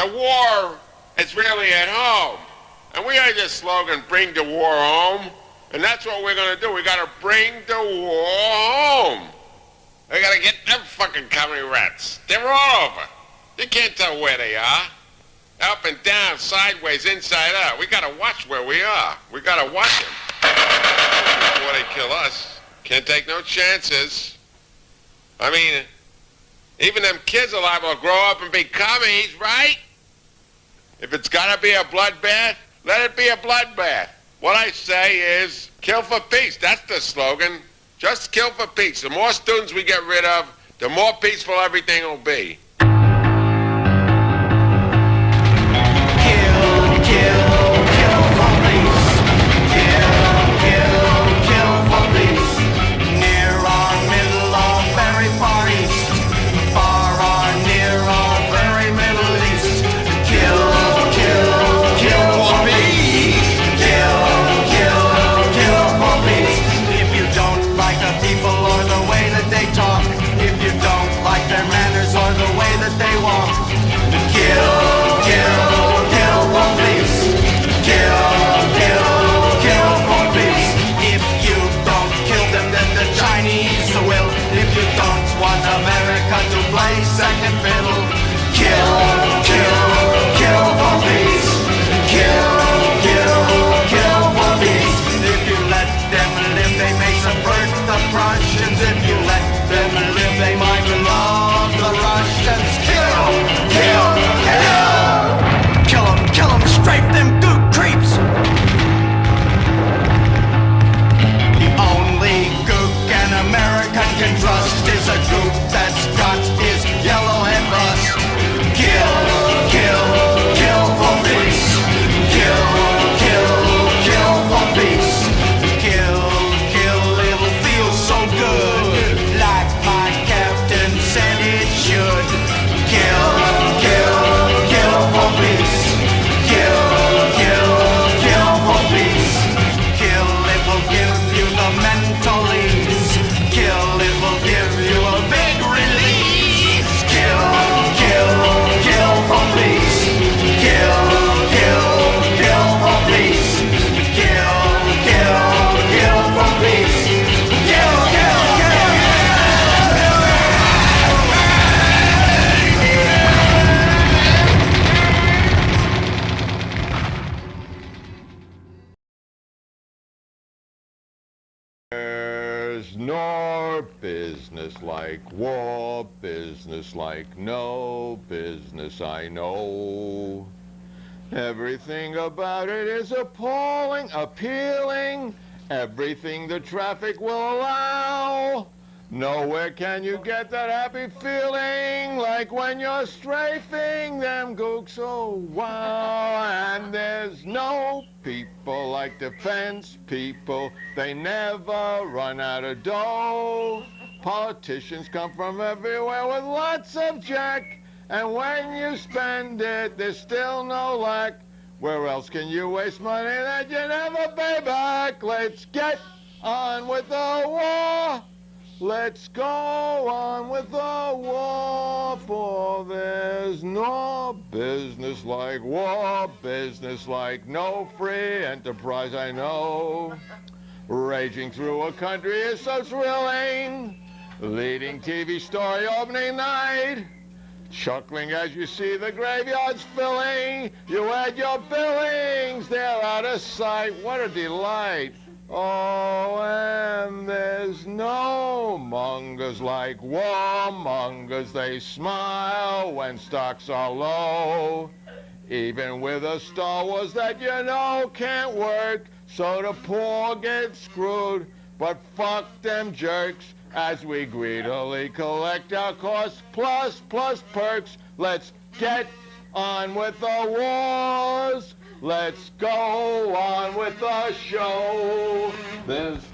The war is really at home. And we heard this slogan, bring the war home. And that's what we're going to do. We got to bring the war home. We got to get them fucking commie rats. They're all over. You can't tell where they are. Up and down, sideways, inside out. We got to watch where we are. We got to watch them. Before they kill us. Can't take no chances. I mean, even them kids are liable to grow up and be commies, right? If it's got to be a bloodbath, let it be a bloodbath. What I say is, kill for peace. That's the slogan. Just kill for peace. The more students we get rid of, the more peaceful everything will be. Second fiddle, kill for peace, kill for peace. If you let them live, they may subvert the Prussians. If you let them live, they might love the Russians. Kill them, strafe them, gook creeps. The only gook an American can trust is a gook that's got his yellow and rust. Kill for peace. Kill for peace. Kill, it'll feel so good, like my captain said it should. Kill for peace. Kill for peace. Kill, it will give you the mental ease. Kill, it will give you a big release. Kill for peace. Kill for peace. Kill for peace. There's no business like war, business like no business I know. Everything about it is appalling, appealing, everything the traffic will allow. Nowhere can you get that happy feeling like when you're strafing them gooks, oh wow. And there's no people like defense people, they never run out of dough. Politicians come from everywhere with lots of jack, and when you spend it, there's still no lack. Where else can you waste money that you never pay back? Let's get on with the war. Let's go on with the war, for there's no business like war, business like no free enterprise I know. Raging through a country is so thrilling, leading TV story opening night. Chuckling as you see the graveyards filling, you add your billings, they're out of sight, what a delight. Oh, and there's no mongers like warmongers. They smile when stocks are low. Even with a Star Wars that you know can't work, so the poor get screwed. But fuck them jerks as we greedily collect our costs plus perks. Let's get on with the wars. Let's go on with the show. There's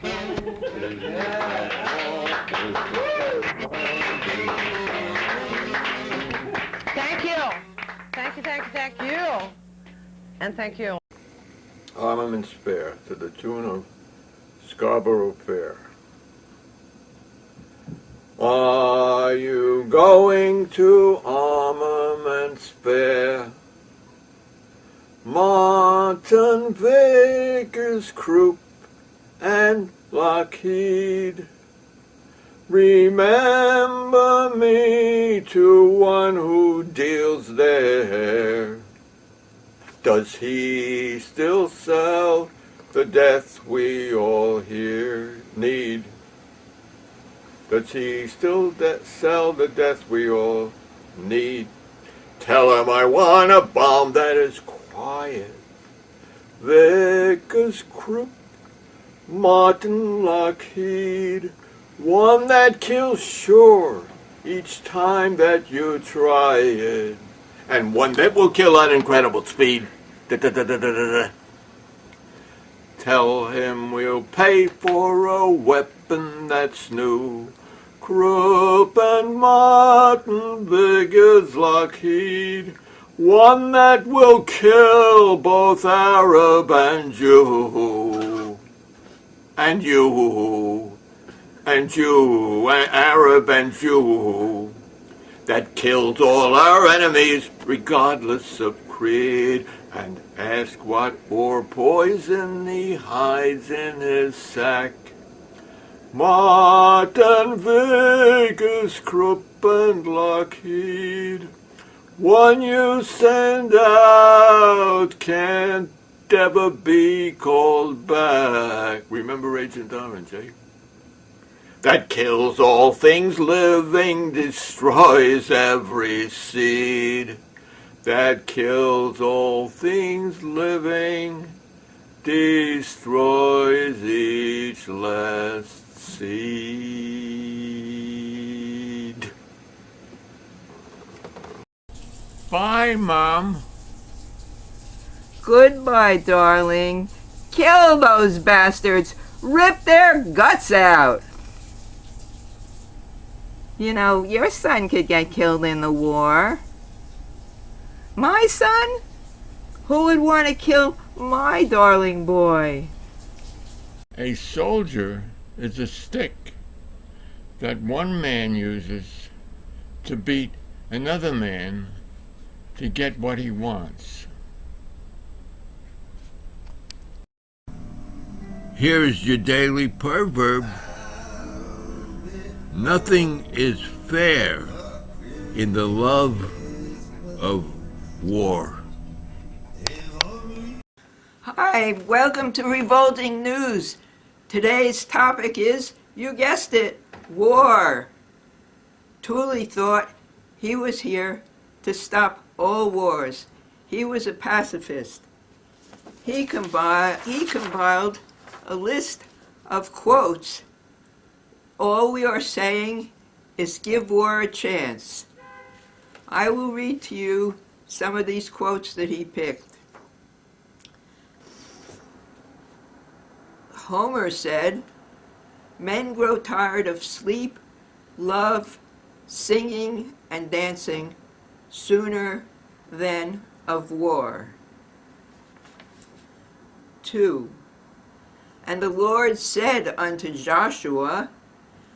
Thank you. Thank you. And thank you. Armaments Fair to the tune of Scarborough Fair. Are you going to Armaments Fair? Martin, Vickers, Krupp, and Lockheed. Remember me to one who deals there. Does he still sell the death we all here need? Does he still sell the death we all need? Tell him I want a bomb that is quiet. Vickers, Krupp, Martin, Lockheed, one that kills sure each time that you try it, and one that will kill at incredible speed. Da-da-da-da-da-da. Tell him we'll pay for a weapon that's new. Krupp and Martin, Vickers, Lockheed, one that will kill both Arab and Jew. And you, Arab and Jew, that kills all our enemies regardless of creed. And ask what or poison he hides in his sack. Martin, Vickers, Krupp, and Lockheed, one you send out can't ever be called back. Remember Agent Orange, eh? That kills all things living, destroys every seed. That kills all things living, destroys each last seed. Bye, Mom. Goodbye, darling. Kill those bastards. Rip their guts out. You know, your son could get killed in the war. My son? Who would want to kill my darling boy? A soldier is a stick that one man uses to beat another man to get what he wants. Here's your Daily Perverb. Nothing is fair in the love of war. Hi, welcome to Revolting News. Today's topic is, you guessed it, war. Tuli thought he was here to stop all wars. He was a pacifist. He compiled a list of quotes. All we are saying is give war a chance. I will read to you some of these quotes that he picked. Homer said, "Men grow tired of sleep, love, singing, and dancing sooner than of war." 2. And the Lord said unto Joshua,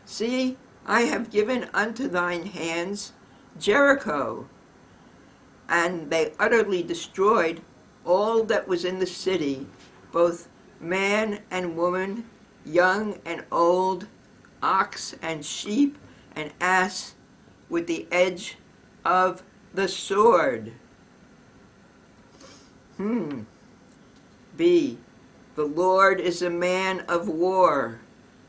"See, I have given unto thine hands Jericho." And they utterly destroyed all that was in the city, both man and woman, young and old, ox and sheep and ass, with the edge of the sword. B. The Lord is a man of war.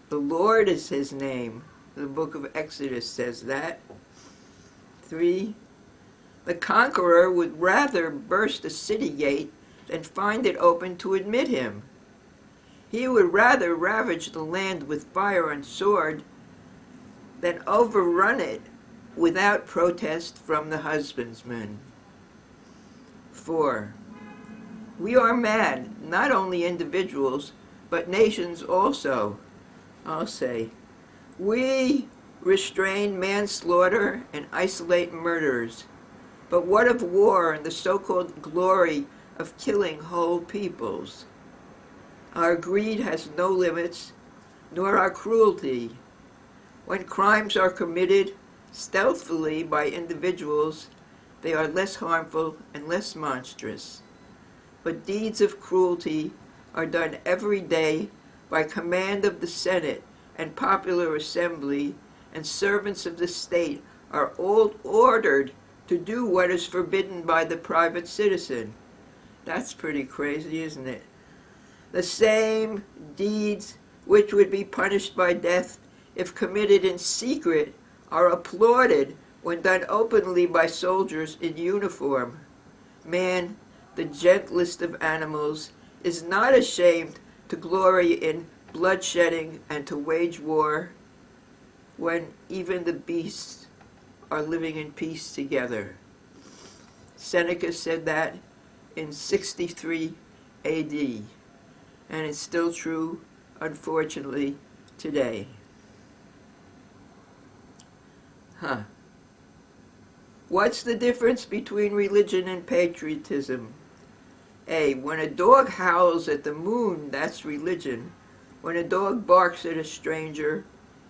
The Lord is his name. The book of Exodus says that. 3. The conqueror would rather burst a city gate than find it open to admit him. He would rather ravage the land with fire and sword than overrun it without protest from the husbandman. 4. We are mad, not only individuals, but nations also. I'll say, we restrain manslaughter and isolate murderers. But what of war and the so-called glory of killing whole peoples? Our greed has no limits, nor our cruelty. When crimes are committed stealthily by individuals, they are less harmful and less monstrous. But deeds of cruelty are done every day by command of the Senate and popular assembly, and servants of the state are all ordered to do what is forbidden by the private citizen. That's pretty crazy, isn't it? The same deeds which would be punished by death if committed in secret are applauded when done openly by soldiers in uniform. Man, the gentlest of animals, is not ashamed to glory in bloodshedding and to wage war when even the beasts are living in peace together. Seneca said that in 63 AD, and it's still true, unfortunately, today. What's the difference between religion and patriotism? A. When a dog howls at the moon, that's religion. When a dog barks at a stranger,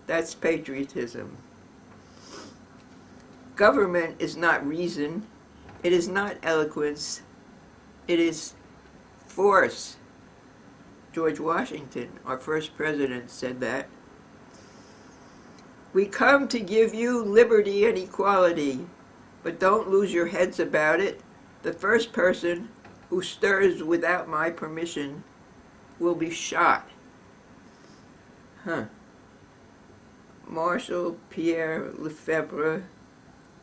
that's patriotism. Government is not reason. It is not eloquence. It is force. George Washington, our first president, said that. We come to give you liberty and equality, but don't lose your heads about it. The first person who stirs without my permission will be shot. Marshal Pierre Lefebvre,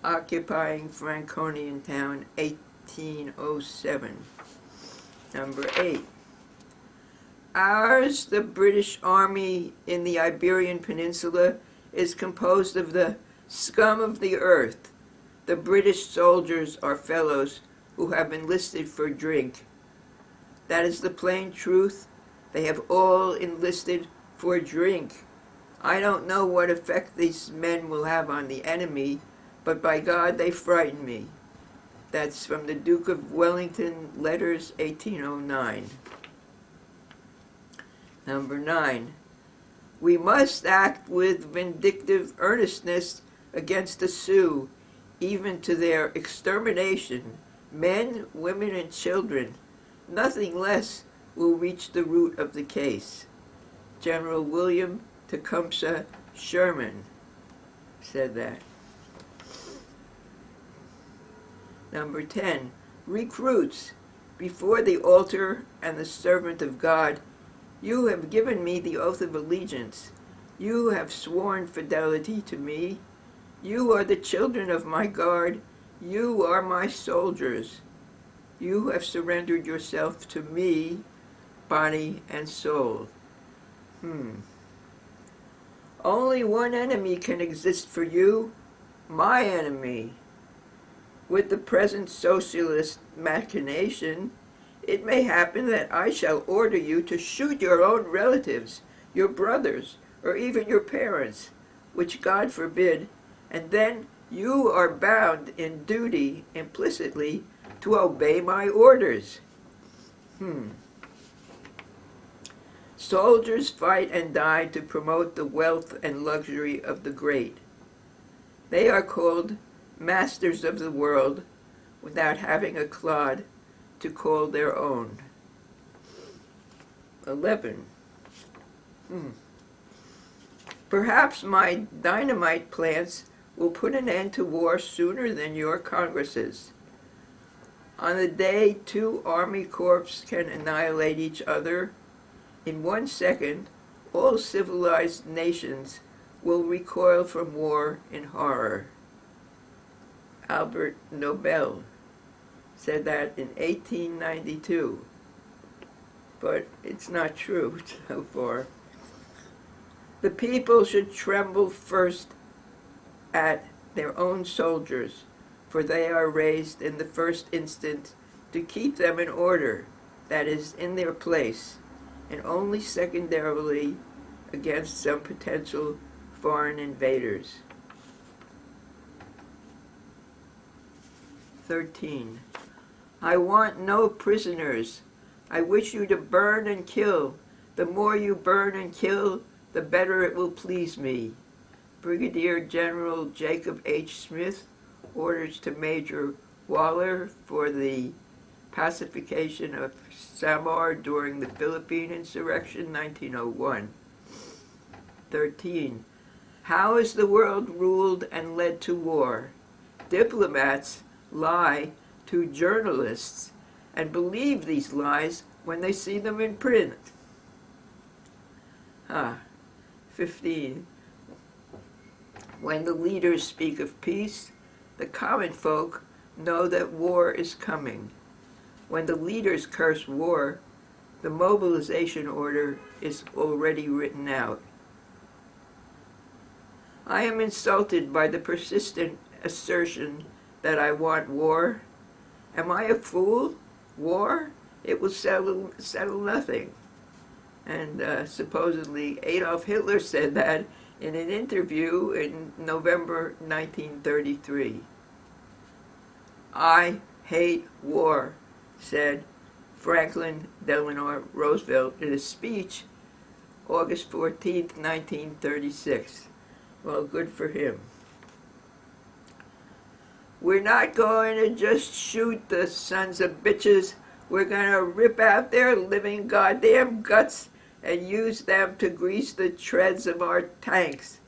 occupying Franconian town, 1807. Number 8. Ours, the British Army in the Iberian Peninsula, is composed of the scum of the earth. The British soldiers are fellows who have enlisted for drink. That is the plain truth. They have all enlisted for drink. I don't know what effect these men will have on the enemy, but by God, they frighten me. That's from the Duke of Wellington, Letters, 1809. Number 9. We must act with vindictive earnestness against the Sioux, even to their extermination. Men, women, and children. Nothing less will reach the root of the case. General William Tecumseh Sherman said that. Number 10. Recruits, before the altar and the servant of God, you have given me the oath of allegiance. You have sworn fidelity to me. You are the children of my guard. You are my soldiers. You have surrendered yourself to me, body and soul. Only one enemy can exist for you, my enemy. With the present socialist machination, it may happen that I shall order you to shoot your own relatives, your brothers, or even your parents, which God forbid, and then you are bound in duty implicitly to obey my orders. Soldiers fight and die to promote the wealth and luxury of the great. They are called masters of the world without having a clod to call their own. 11. Perhaps my dynamite plants will put an end to war sooner than your Congresses. On the day 2 army corps can annihilate each other, in 1 second, all civilized nations will recoil from war in horror. Albert Nobel said that in 1892, but it's not true so far. The people should tremble first at their own soldiers, for they are raised in the first instant to keep them in order, that is, in their place, and only secondarily against some potential foreign invaders. 13. I want no prisoners. I wish you to burn and kill. The more you burn and kill, the better it will please me. Brigadier General Jacob H. Smith orders to Major Waller for the pacification of Samar during the Philippine Insurrection, 1901. 13. How is the world ruled and led to war? Diplomats lie to journalists and believe these lies when they see them in print. 15. When the leaders speak of peace, the common folk know that war is coming. When the leaders curse war, the mobilization order is already written out. I am insulted by the persistent assertion that I want war. Am I a fool? War? It will settle nothing. And supposedly Adolf Hitler said that in an interview in November 1933. I hate war, said Franklin Delano Roosevelt in a speech August 14, 1936. Well, good for him. We're not going to just shoot the sons of bitches. We're going to rip out their living goddamn guts and use them to grease the treads of our tanks.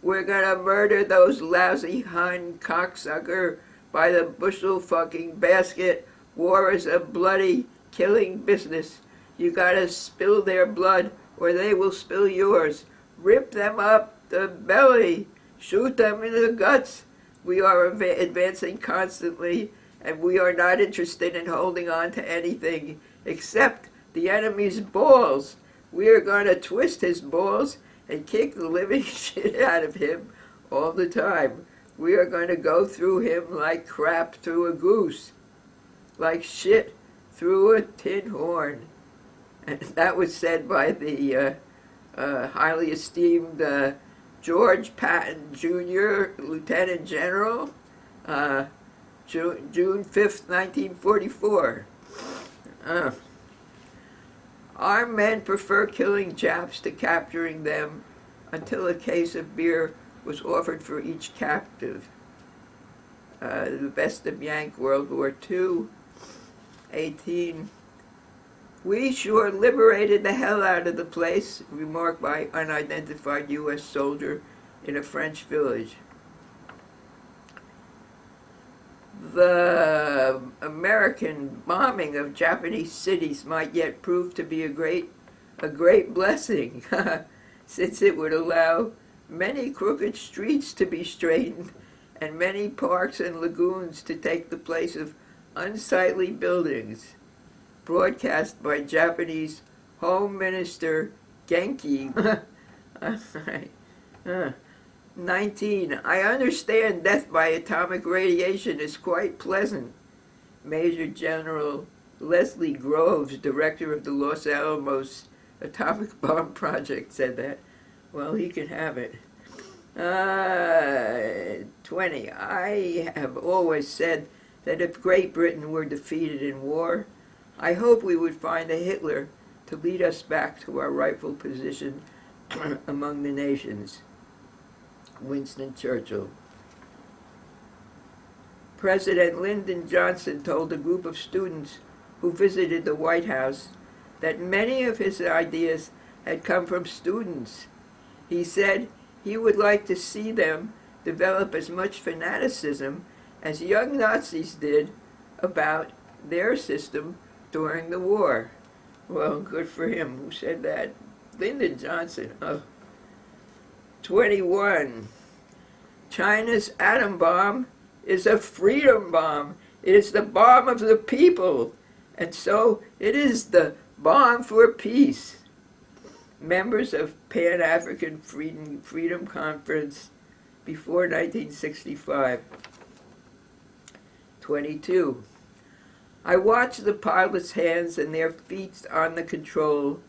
We're going to murder those lousy Hun cocksucker by the bushel fucking basket. War is a bloody, killing business. You got to spill their blood or they will spill yours. Rip them up the belly. Shoot them in the guts. We are advancing constantly, and we are not interested in holding on to anything except the enemy's balls. We are going to twist his balls and kick the living shit out of him all the time. We are going to go through him like crap through a goose, like shit through a tin horn. And that was said by the highly esteemed George Patton Jr., Lieutenant General, June 5th, 1944. Our men prefer killing Japs to capturing them until a case of beer was offered for each captive. The Best of Yank, World War II. 18. We sure liberated the hell out of the place, remarked by unidentified U.S. soldier in a French village. The American bombing of Japanese cities might yet prove to be a great blessing, since it would allow many crooked streets to be straightened and many parks and lagoons to take the place of unsightly buildings. Broadcast by Japanese Home Minister Genki. 19. I understand death by atomic radiation is quite pleasant. Major General Leslie Groves, director of the Los Alamos Atomic Bomb Project, said that. Well, he can have it. 20. I have always said that if Great Britain were defeated in war, I hope we would find a Hitler to lead us back to our rightful position among the nations. Winston Churchill. President Lyndon Johnson told a group of students who visited the White House that many of his ideas had come from students. He said he would like to see them develop as much fanaticism as young Nazis did about their system during the war. Well, good for him. Who said that? Lyndon Johnson. 21. China's atom bomb is a freedom bomb. It is the bomb of the people. And so it is the bomb for peace. Members of Pan-African Freedom Conference before 1965. 22. I watch the pilots' hands and their feet on the control.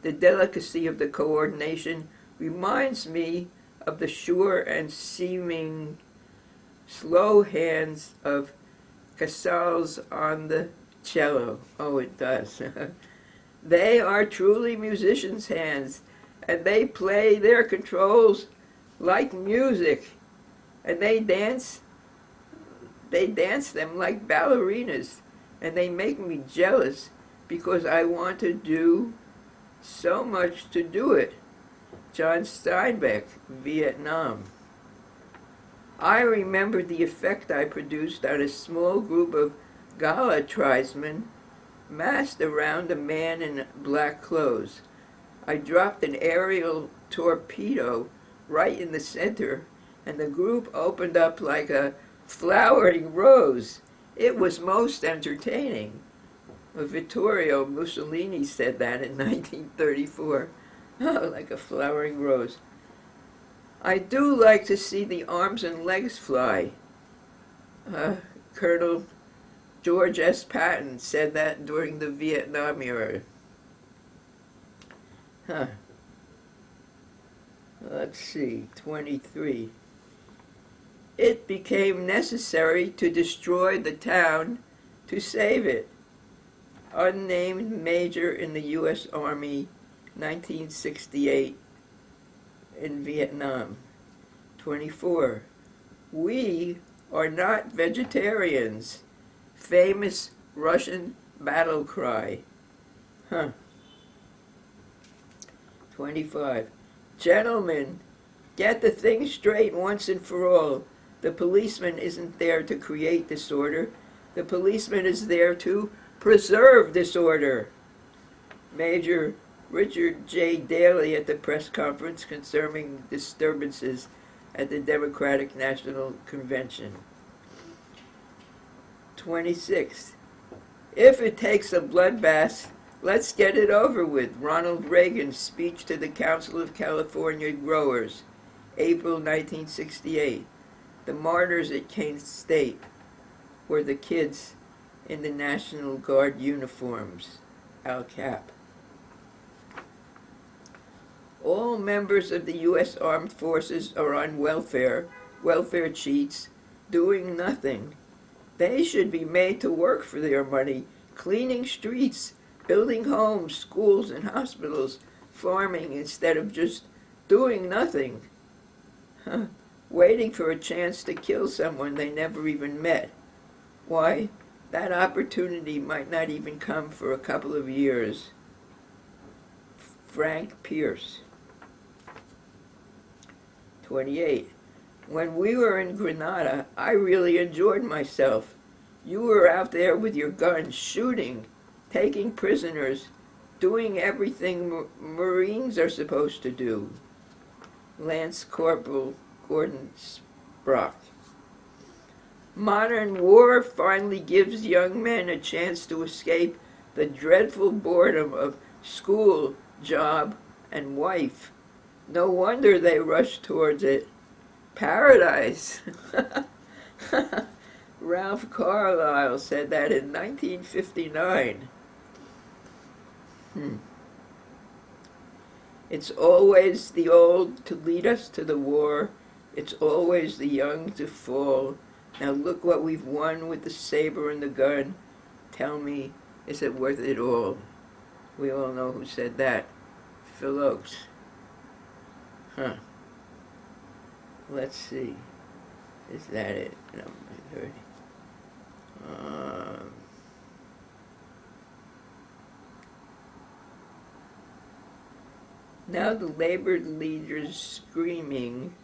The delicacy of the coordination reminds me of the sure and seeming slow hands of Casals on the cello. Oh, it does. They are truly musicians' hands, and they play their controls like music, and they dance them like ballerinas, and they make me jealous because I want to do so much to do it. John Steinbeck, Vietnam. I remember the effect I produced on a small group of gala tribesmen massed around a man in black clothes. I dropped an aerial torpedo right in the center, and the group opened up like a flowering rose. It was most entertaining. Vittorio Mussolini said that in 1934. Oh, like a flowering rose. I do like to see the arms and legs fly. Colonel George S. Patton said that during the Vietnam era. Let's see, 23. It became necessary to destroy the town to save it. Unnamed Major in the U.S. Army, 1968, in Vietnam. 24. We are not vegetarians. Famous Russian battle cry. 25. Gentlemen, get the thing straight once and for all. The policeman isn't there to create disorder. The policeman is there to preserve disorder. Major Richard J. Daley at the press conference concerning disturbances at the Democratic National Convention. 26. If it takes a bloodbath, let's get it over with. Ronald Reagan's speech to the Council of California Growers, April 1968. The martyrs at Kent State were the kids in the National Guard uniforms, Al Cap. All members of the U.S. Armed Forces are on welfare cheats, doing nothing. They should be made to work for their money, cleaning streets, building homes, schools, and hospitals, farming instead of just doing nothing. Waiting for a chance to kill someone they never even met. Why, that opportunity might not even come for a couple of years. Frank Pierce. 28. When we were in Grenada, I really enjoyed myself. You were out there with your guns, shooting, taking prisoners, doing everything Marines are supposed to do. Lance Corporal Gordon Sprock. Modern war finally gives young men a chance to escape the dreadful boredom of school, job, and wife. No wonder they rush towards it. Paradise. Ralph Carlyle said that in 1959. It's always the old to lead us to the war. It's always the young to fall. Now look what we've won with the saber and the gun. Tell me, is it worth it all? We all know who said that. Phil Oakes. Let's see. Is that it? Number 30. Now the labor leaders screaming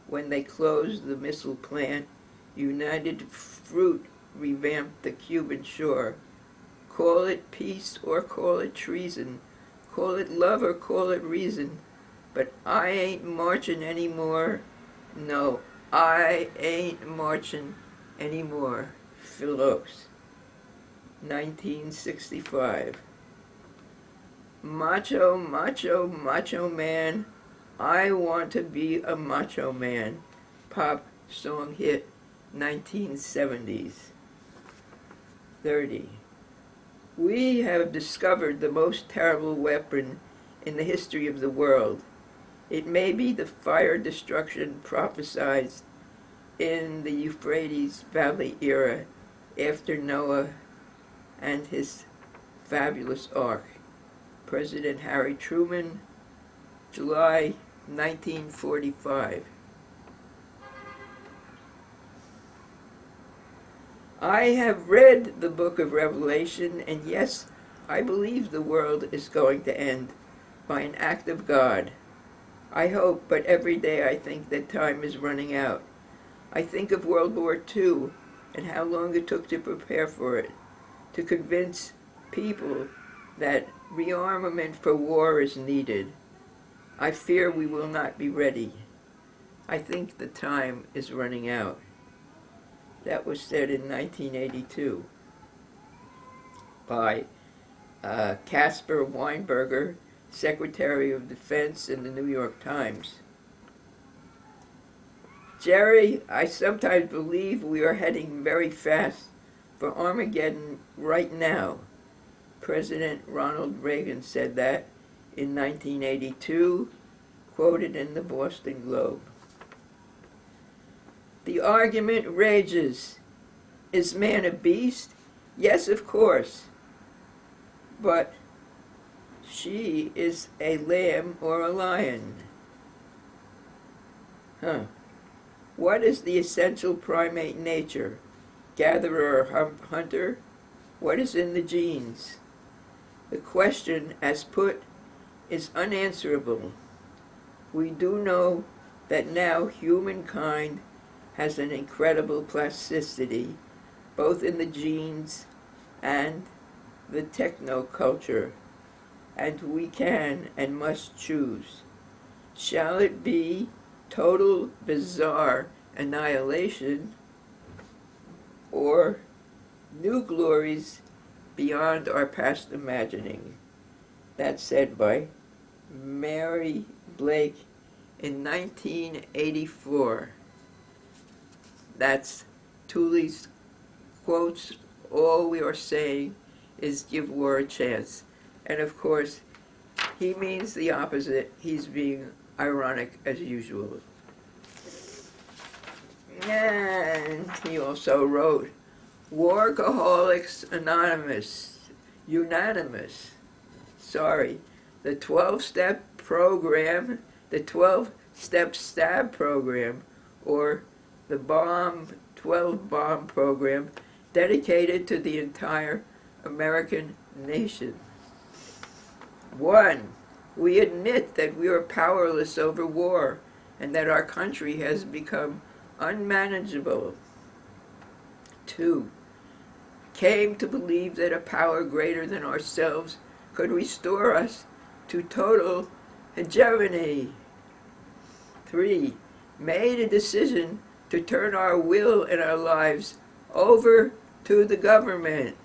when they closed the missile plant. United Fruit revamped the Cuban shore. Call it peace or call it treason. Call it love or call it reason. But I ain't marching anymore. No, I ain't marching anymore. Phil Oakes. 1965. Macho, macho, macho man. I want to be a macho man. Pop song hit, 1970s. 30. We have discovered the most terrible weapon in the history of the world. It may be the fire destruction prophesied in the Euphrates Valley era after Noah and his fabulous ark. President Harry Truman, July 1945. I have read the book of Revelation, and yes, I believe the world is going to end by an act of God. I hope, but every day I think that time is running out. I think of World War II and how long it took to prepare for it, to convince people that rearmament for war is needed. I fear we will not be ready. I think the time is running out. That was said in 1982 by Caspar Weinberger, Secretary of Defense in the New York Times. Jerry, I sometimes believe we are heading very fast for Armageddon right now. President Ronald Reagan said that in 1982, quoted in the Boston Globe. The argument rages. Is man a beast? Yes, of course. But she is a lamb or a lion. What is the essential primate nature? Gatherer or hunter? What is in the genes? The question, as put, is unanswerable. We do know that now humankind has an incredible plasticity, both in the genes and the technoculture, and we can and must choose. Shall it be total bizarre annihilation or new glories beyond our past imagining? That's said by Mary Blake in 1984. That's Tuli's quotes. All we are saying is give war a chance. And of course, he means the opposite. He's being ironic as usual. And he also wrote, Workaholics Anonymous, unanimous. Sorry, the 12-step program, the 12-step stab program, or the 12 bomb program dedicated to the entire American nation. 1. We admit that we are powerless over war and that our country has become unmanageable. 2. Came to believe that a power greater than ourselves could restore us to total hegemony. 3. Made a decision to turn our will and our lives over to the government.